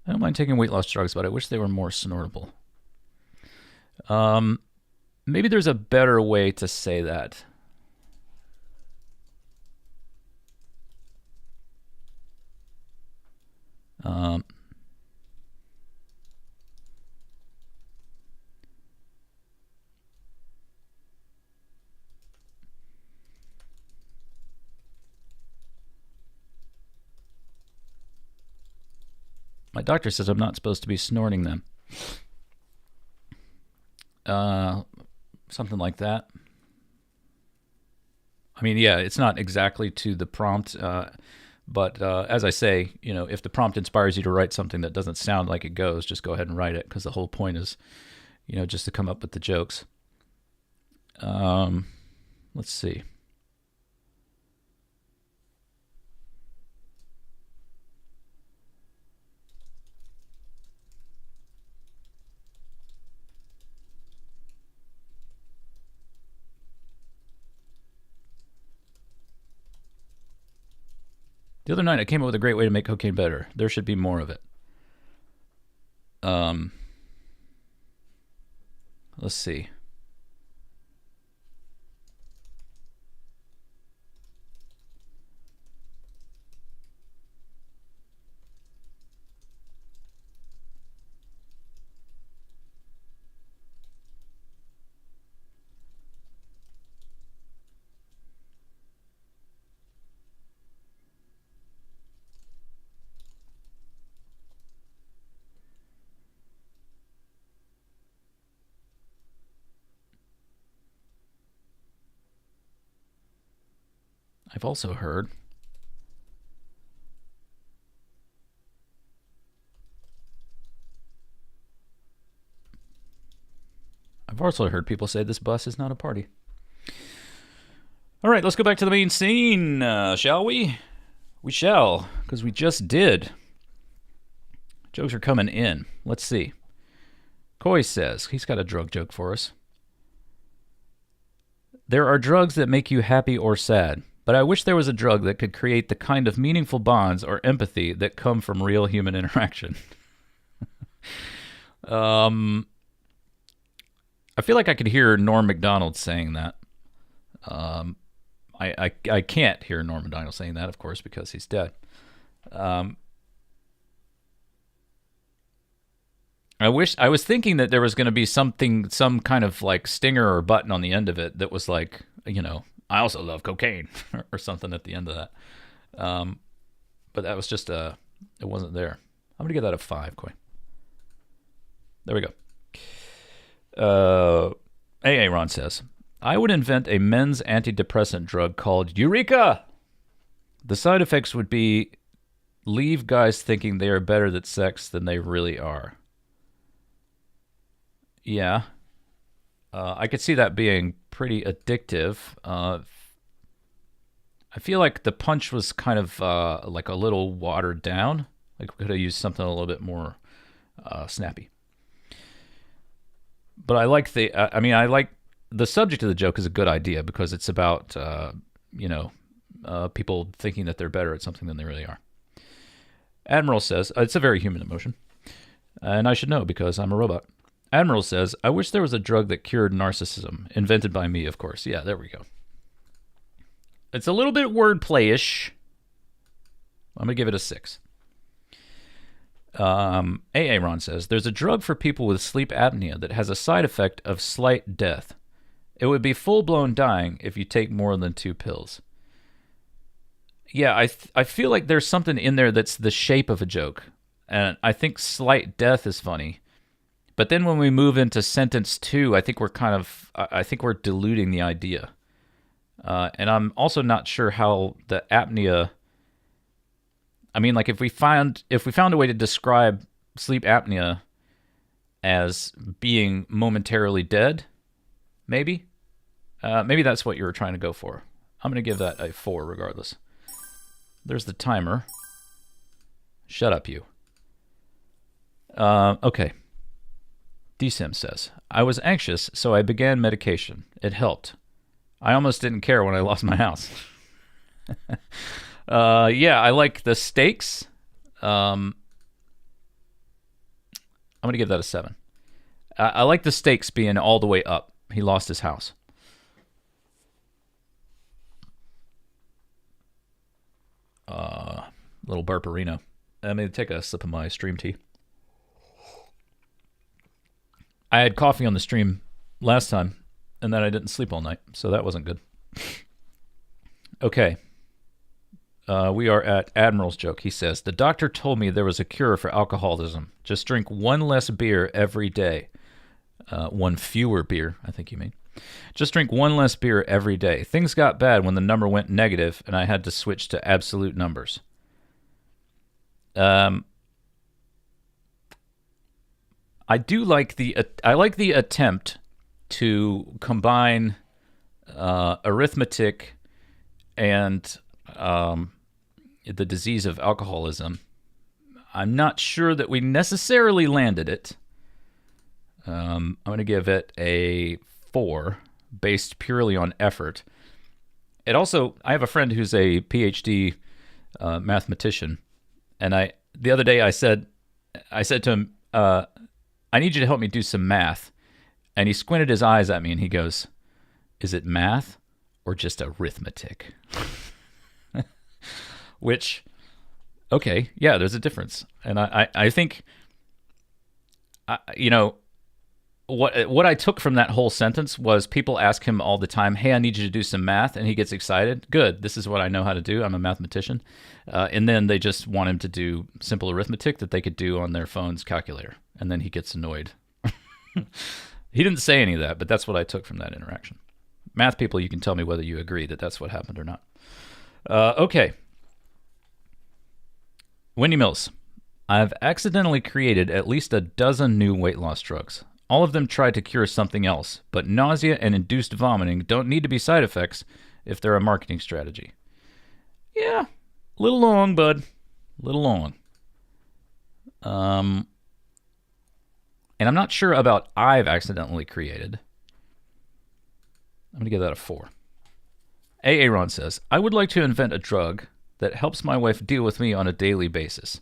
Speaker 1: I don't mind taking weight loss drugs, but I wish they were more snortable. Maybe there's a better way to say that. My doctor says I'm not supposed to be snorting them. Something like that. I mean, yeah, it's not exactly to the prompt, but as I say, if the prompt inspires you to write something that doesn't sound like it goes, just go ahead and write it, because the whole point is, just to come up with the jokes. Let's see. The other night, I came up with a great way to make cocaine better. There should be more of it. Let's see. I've also heard people say this bus is not a party. All right, let's go back to the main scene, shall we? We shall, because we just did. Jokes are coming in. Let's see. Coy says, he's got a drug joke for us. There are drugs that make you happy or sad, but I wish there was a drug that could create the kind of meaningful bonds or empathy that come from real human interaction. I feel like I could hear Norm Macdonald saying that. I can't hear Norm Macdonald saying that, of course, because he's dead. I was thinking that there was going to be some kind of like stinger or button on the end of it that was like, I also love cocaine or something at the end of that. But that was just it wasn't there. I'm gonna give that a 5, Coy. There we go. AA Ron says, I would invent a men's antidepressant drug called Eureka. The side effects would be leave guys thinking they are better at sex than they really are. Yeah. I could see that being pretty addictive. I feel like the punch was kind of like a little watered down. Like we could have used something a little bit more snappy. But I like I like the subject of the joke is a good idea because it's about, people thinking that they're better at something than they really are. Admiral says, it's a very human emotion. And I should know because I'm a robot. Admiral says, I wish there was a drug that cured narcissism. Invented by me, of course. Yeah, there we go. It's a little bit wordplay-ish. I'm going to give it a 6. AA Ron says, there's a drug for people with sleep apnea that has a side effect of slight death. It would be full-blown dying if you take more than 2 pills. Yeah, I feel like there's something in there that's the shape of a joke. And I think slight death is funny. But then when we move into sentence 2, I think we're diluting the idea. And I'm also not sure how the apnea. I mean, like if we found a way to describe sleep apnea as being momentarily dead, maybe that's what you were trying to go for. I'm going to give that a 4 regardless. There's the timer. Shut up, you. Okay. DSim says, I was anxious, so I began medication. It helped. I almost didn't care when I lost my house. Yeah, I like the stakes. I'm going to give that a 7. I like the stakes being all the way up. He lost his house. Little burperino. I'm going to take a sip of my stream tea. I had coffee on the stream last time, and then I didn't sleep all night, so that wasn't good. Okay. We are at Admiral's joke. He says, the doctor told me there was a cure for alcoholism. Just drink 1 less beer every day. 1 fewer beer, I think you mean. Just drink 1 less beer every day. Things got bad when the number went negative, and I had to switch to absolute numbers. I do like the attempt to combine arithmetic and the disease of alcoholism. I'm not sure that we necessarily landed it. I'm going to give it a 4 based purely on effort. I have a friend who's a PhD mathematician, and the other day I said to him, I need you to help me do some math. And he squinted his eyes at me and he goes, "Is it math or just arithmetic?" Which, okay, yeah, there's a difference. And I think, what I took from that whole sentence was people ask him all the time, "Hey, I need you to do some math," and he gets excited. Good, this is what I know how to do. I'm a mathematician. And then they just want him to do simple arithmetic that they could do on their phone's calculator, and then he gets annoyed. He didn't say any of that, but that's what I took from that interaction. Math people, you can tell me whether you agree that that's what happened or not. Okay. Wendy Mills. I've accidentally created at least a dozen new weight loss drugs. All of them tried to cure something else, but nausea and induced vomiting don't need to be side effects if they're a marketing strategy. Yeah, a little long, bud. A little long. And I'm not sure about I've accidentally created. I'm going to give that a 4. Aaron says, I would like to invent a drug that helps my wife deal with me on a daily basis.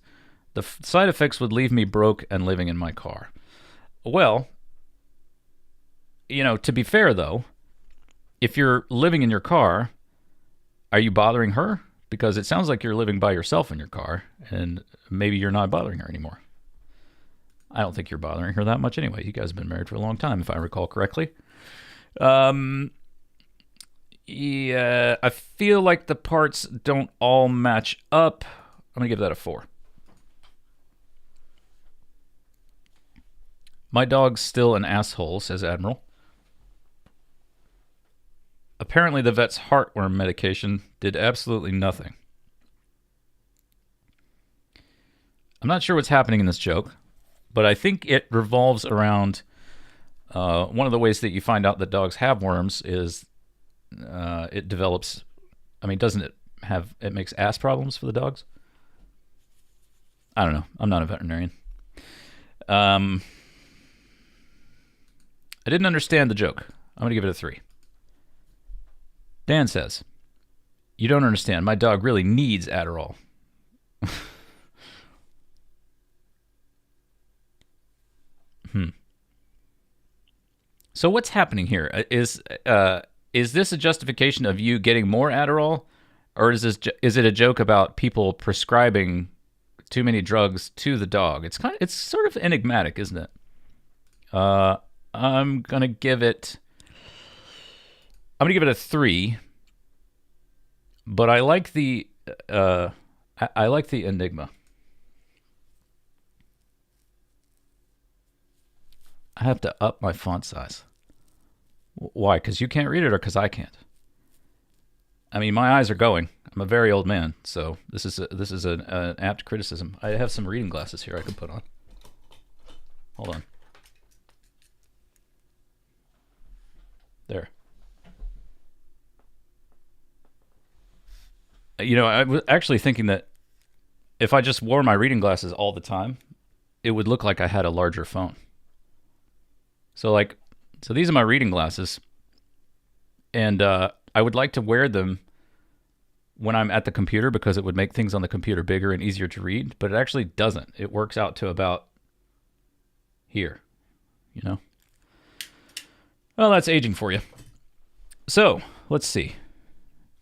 Speaker 1: The side effects would leave me broke and living in my car. Well, to be fair, though, if you're living in your car, are you bothering her? Because it sounds like you're living by yourself in your car, and maybe you're not bothering her anymore. I don't think you're bothering her that much anyway. You guys have been married for a long time, if I recall correctly. Yeah, I feel like the parts don't all match up. I'm going to give that a 4. My dog's still an asshole, says Admiral. Apparently the vet's heartworm medication did absolutely nothing. I'm not sure what's happening in this joke, but I think it revolves around one of the ways that you find out that dogs have worms is it develops, doesn't it have, it makes ass problems for the dogs? I don't know. I'm not a veterinarian. I didn't understand the joke. I'm going to give it a 3. Dan says, you don't understand. My dog really needs Adderall. So what's happening here? Is this a justification of you getting more Adderall, or is it a joke about people prescribing too many drugs to the dog? It's sort of enigmatic, isn't it? I'm gonna give it a 3, but I like the enigma. I have to up my font size. Why? Because you can't read it, or because I can't? My eyes are going. I'm a very old man, so this is an apt criticism. I have some reading glasses here I can put on. Hold on. There. I was actually thinking that if I just wore my reading glasses all the time, it would look like I had a larger phone. So these are my reading glasses, and I would like to wear them when I'm at the computer because it would make things on the computer bigger and easier to read, but it actually doesn't. It works out to about here, Well, that's aging for you. So, let's see.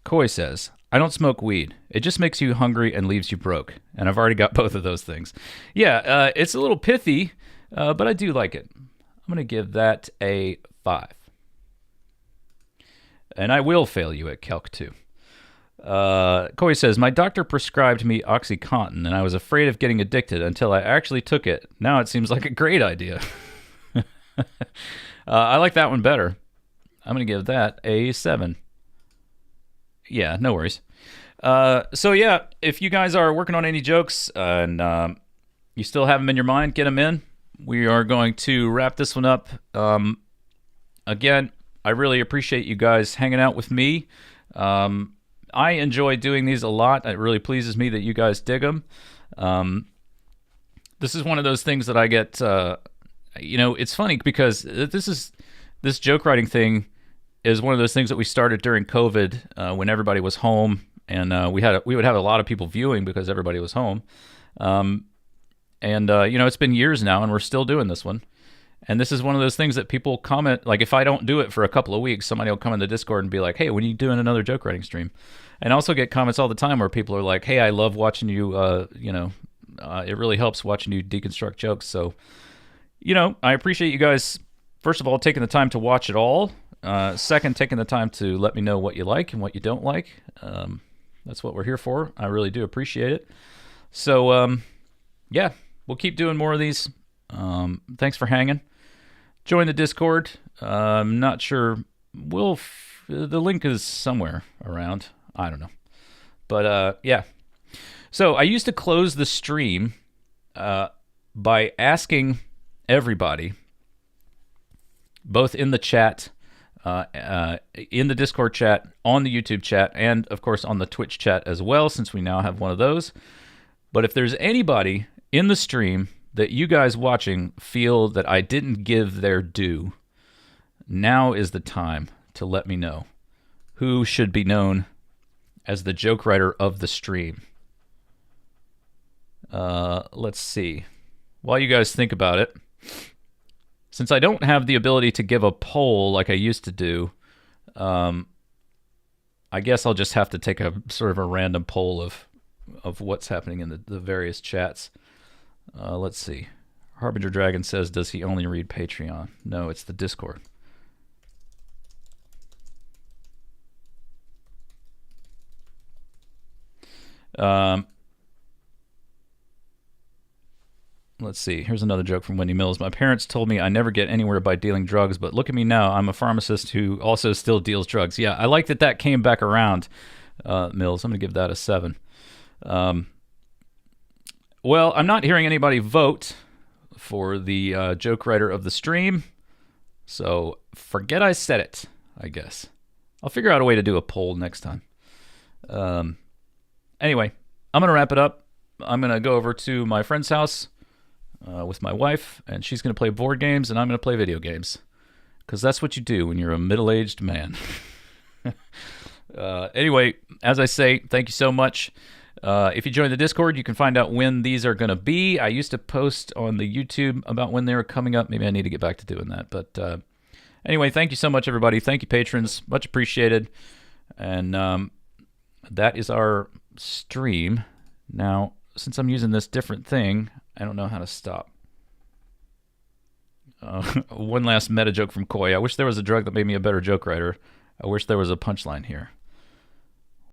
Speaker 1: Coy says, I don't smoke weed. It just makes you hungry and leaves you broke. And I've already got both of those things. Yeah, it's a little pithy, but I do like it. I'm going to give that a 5. And I will fail you at Calc 2. Coy says, my doctor prescribed me OxyContin, and I was afraid of getting addicted until I actually took it. Now it seems like a great idea. I like that one better. I'm going to give that a 7. Yeah, no worries. So yeah, if you guys are working on any jokes and you still have them in your mind, get them in. We are going to wrap this one up. Again, I really appreciate you guys hanging out with me. I enjoy doing these a lot. It really pleases me that you guys dig them. This is one of those things that I get, it's funny because this joke writing thing is one of those things that we started during COVID when everybody was home, and we would have a lot of people viewing because everybody was home. And it's been years now, and we're still doing this one. And this is one of those things that people comment, like if I don't do it for a couple of weeks, somebody will come in the Discord and be like, hey, when are you doing another joke writing stream? And I also get comments all the time where people are like, hey, I love watching you, it really helps watching you deconstruct jokes. So, I appreciate you guys, first of all, taking the time to watch it all. Second, taking the time to let me know what you like and what you don't like. That's what we're here for. I really do appreciate it. So, yeah, we'll keep doing more of these. Thanks for hanging. Join the Discord. I'm not sure. The link is somewhere around. I don't know. But, yeah. So I used to close the stream by asking everybody, both in the chat, in the Discord chat, on the YouTube chat, and, of course, on the Twitch chat as well, since we now have one of those. But if there's anybody in the stream that you guys watching feel that I didn't give their due, now is the time to let me know who should be known as the joke writer of the stream. Let's see. While you guys think about it, since I don't have the ability to give a poll like I used to do, I guess I'll just have to take a sort of a random poll of what's happening in the various chats. Let's see. Harbinger Dragon says, does he only read Patreon? No, it's the Discord. Let's see. Here's another joke from Wendy Mills. My parents told me I never get anywhere by dealing drugs, but look at me now. I'm a pharmacist who also still deals drugs. Yeah, I like that came back around, Mills. I'm going to give that a 7. Well, I'm not hearing anybody vote for the joke writer of the stream, so forget I said it, I guess. I'll figure out a way to do a poll next time. Anyway, I'm going to wrap it up. I'm going to go over to my friend's house with my wife, and she's going to play board games, and I'm going to play video games, because that's what you do when you're a middle-aged man. Anyway, as I say, thank you so much. If you join the Discord, you can find out when these are going to be. I used to post on the YouTube about when they were coming up. Maybe I need to get back to doing that. But anyway, thank you so much, everybody. Thank you, patrons. Much appreciated. And that is our stream. Now, since I'm using this different thing, I don't know how to stop. One last meta joke from Coy. I wish there was a drug that made me a better joke writer. I wish there was a punchline here.